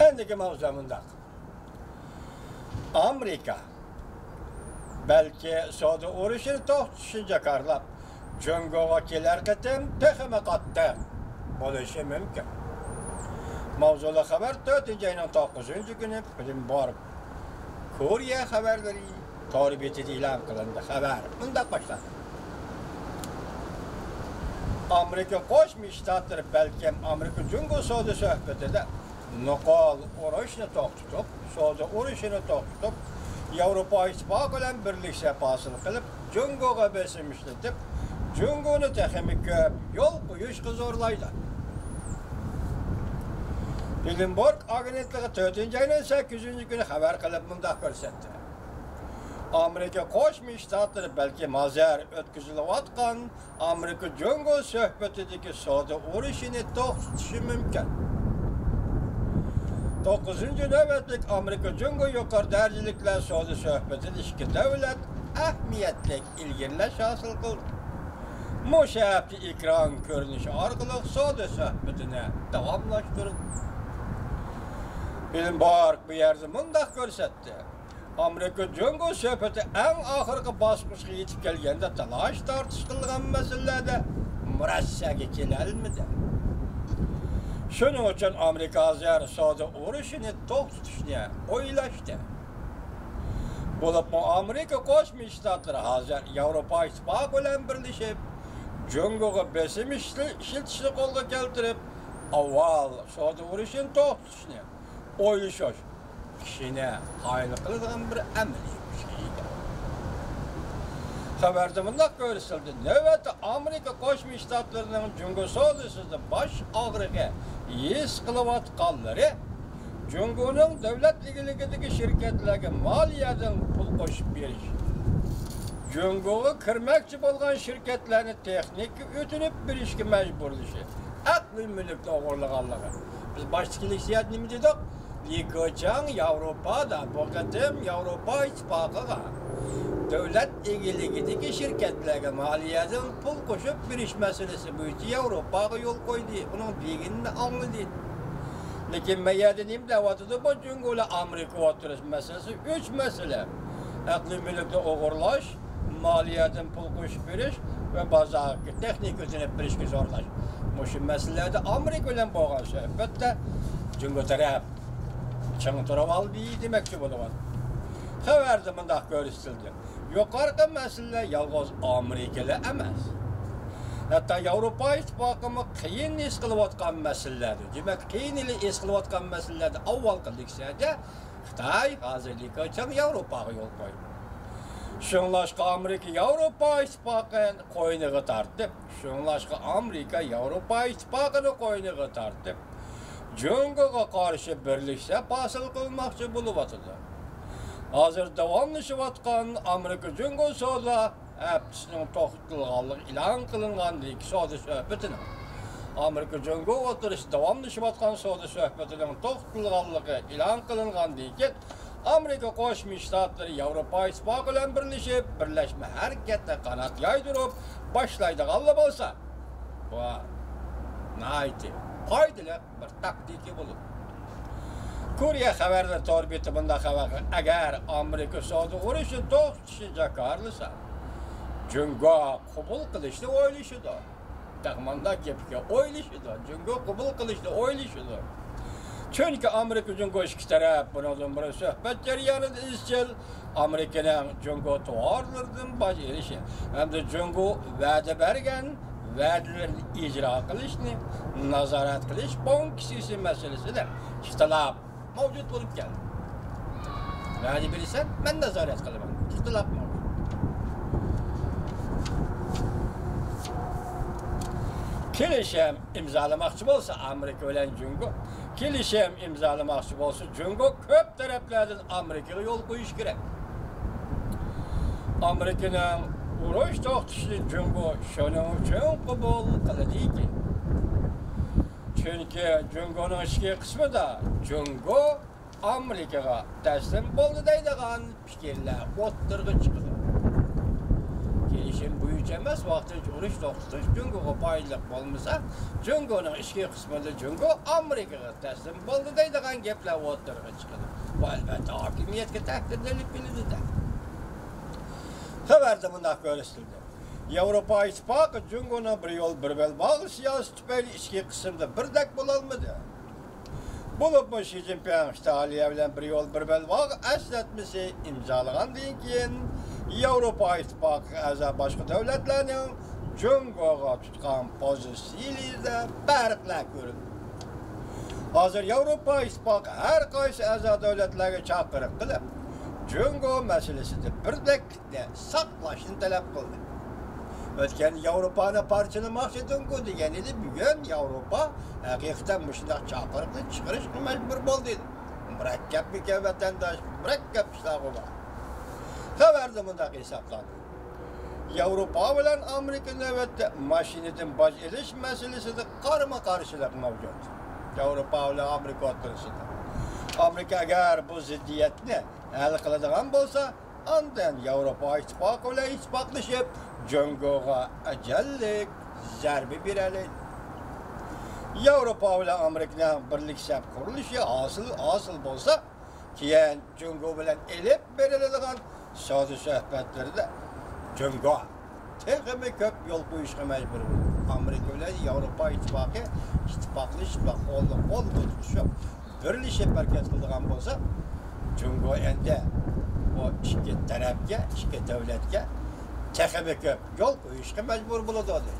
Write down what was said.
Endiki mavzumunda Amerika belki Suudi urushini to'xtatishga qarlab Jungoga kelar qatim texme qatda bo'lishi mumkin. Mavzuli xabar 4-ayning 9-kuni film borib Koreya xabarlari taribetida e'lon qilindi. Xabar bunda boshlandi. Amerika Qo'shma Shtatlari balkim Amerika Jungo savdo suhbatida nuqol urushni to'xtatib, savdo urushini to'xtatib, Yevropa ittifoqi bilan birlikda hosil qilib, Jungoga besim ishlatib, Jungoni texnik ko'p yo'l qo'yishga zo'rlaydi. Bloomberg agentligi 4-ayning 8-kuni xabar qilib bunda ko'rsatdi. Amerika Qo'shma Shtatlari balki mazar o'tkazilayotgan Amerika Jungo suhbatidagi savdo urushini to'xtatishi mumkin. 9-navbatlik Amerika Jungo yuqori darajaliklar savdo suhbatida ikki davlat ahamiyatli ilgirlash hosil qildi. Mushabbi ekran ko'rinishi orqali savdo suhbatini davomlashtirdi. Bloomberg bu yerda bunda ko'rsatdi. Amerika Jungo suhbati eng oxirgi bosqichga yetib kelganda talash tortish qilgan masalalarda murassaga kelolmadi. Shuning uchun Amerika hozir savdo urushini to'xtatishni o'ylashdi. Bo'lib, Amerika Qo'shma Shtatlari hozir Yevropa ittifoqi bilan birlashib, Jungoga besim ishlatishni qo'lga keltirib, avval savdo urushini to'xtatishni o'ylashish kishini qoyil qiladigan bir amaliy ish. Xabarda bunday ko'rsatildi. Navbatda Amerika Qo'shma Shtatlarining Jungo savdosida bosh og'rig'i his qilayotganlari Jungoning davlat egiligidagi shirkatlarga moliyadan pul qo'shib berish, Jungoga kirmoqchi bo'lgan shirkatlarni texnik o'tinib berishga majburlashi, aqliy mulkni o'g'irlaganligi. Biz boshchilik siyat nima dedik? Yekochan Yevropada, bu qatim Yevropa ittifoqiga davlat egiligidagi shirkatlarga moliyadan pul qo'shib berish masalasi bo'yicha Yevropaga yo'l qo'ydi. Uning beginini angladi. Lekin mayada nima davotida bu Jungolar Amerika o'tirish masalasi 3 masala. Aqliy mulkni o'g'irlash, moliyadan pul qo'shib berish va bozorga texnik o'tinib berishga zo'rlash. Shu masalalarda Amerika bilan bo'lgan suhbatda Jungo taraf chang turib oldi demoqchi bo'lyapti. Xabarda bunday ko'rsatildi. Yuqorqi masala yolg'iz Amerikalar emas. Hatto Yevropa ittifoqimi qiyin his qilayotgan masalalar, demak qiyin his qilayotgan masalalarda avval qildiksa-da Xitoy hozirlikka chang Yevropaga yo'l qo'ydi. Shunlashqa Amerika Yevropa ittifoqini qo'yniga tortib, shunlashqa Amerika Yevropa ittifoqini qo'yniga tortib, Jungoga qarshi birlikda hosil qilmoqchi bo'lyapti. Hozir davomlashayotgan Amerika Jungo savdo haftasinin to'xtatilganligi e'lon qilingandan savdo suhbatini Amerika Jungo o'tirish davomlashayotgan savdo suhbatining to'xtatilganligi e'lon qilingandan keyin Amerika Qo'shma Shtatlari Yevropa ittifoqi bilan birlashib, birlashma harakatda qanot yaydirib boshlaydiganlar bo'lsa, bu nayt qoidali bir taktika bo'ladi. Koreya xabarida to'rbeti bunda xabar agar Amerika savdo urushini to'xtatishga qarlasa, Jungo qabul qilishni o'ylashidi. Taqmanda gapga o'ylashidi. Jungo qabul qilishni o'ylashidi. Chunki Amerika Jungo ikki taraf bundan bir suhbat jarayonida izchil Amerikaning Jungo to'g'rilaridan bajarishi hamda Jungo va'da bergan va'dalarni ijro qilishni nazorat qilish bonkisi masalasida ixtilof mavjud bo'lib keldi. Va'da bersan, men nazorat qilaman. Ixtilof mavjud. Kelishim imzolamoqchi bo'lsa Amerika bilan Jungo, kelishim imzolamoqchi bo'lsa Jungo ko'p taraflardan Amerikaga yo'l qo'yish kerak. Amerikaning urush to'xtatishni Jungo shuning uchun qabul qiladi. Chunki Jungoning ichki qismida Jungo Amerikaga taslim bo'ldi deydigan fikrlar o'ttirg'i chiqdi. kelishim bo'yicha emas, vaqtincha urush to'xtatish Jungoga foydali bo'lmasa, Jungoning ichki qismida Jungo Amerikaga taslim bo'ldi deydigan gaplar o'tirg'i chiqadi. Bu albatta hokimiyatga ta'kidlanib keladi. Xabarda bunday ko'rsatildi. Yevropa ittifoqi Jungoning bir yo'l bir belbog' siyosati tufayli ichki qismida birdek bo'lolmadi. Bo'lib Xi Jinping Italiya bilan bir yo'l bir belbog' eslatmasi imzolagandan keyin Yevropa ittifoqi a'zo boshqa davlatlarning Jungoga tutgan pozitsiyasida farqlar ko'rindi. Hozir Yevropa ittifoqi har qaysi a'zo davlatlarga chaqiriq qilib, Jungo masalasida birdeklikni saqlashni talab qildi. O'tgan Yevropani parchalamoqchi Jungo degan edi, bugun Yevropa haqiqatan shunday chaqiriqni chiqarishga majbur bo'ldi. Murakkab vatandosh, murakkab ishlar bor. Xabarda bunday hisoblandi. Yevropa bilan Amerika navbatda mashinadan boj olish masalasida qarama-qarshilik mavjud. Yevropa bilan Amerika o'rtasida. Amerika agar bu ziddiyatni hal qiladigan bo'lsa, ondan Yevropa ittifoqi bilan ittifoqlashib, Jungoga ajallik zarba beradi. Yevropa bilan Amerikaning birlashib qurilishi hosil bo'lsa, keyin Jungo bilan elib beriladigan savdo suhbatlarida Jungo texmi ko'p yo'l qo'yishga majbur bo'ldi. Amerika bilan Yevropa ittifoqi ittifoqlashib, qo'l-qo'l tutishib, birlashib harakat qiladigan bo'lsa, Jungo endi bu ikki tarafga, ikki davlatga texmi ko'p yo'l qo'yishga majbur bo'ladi.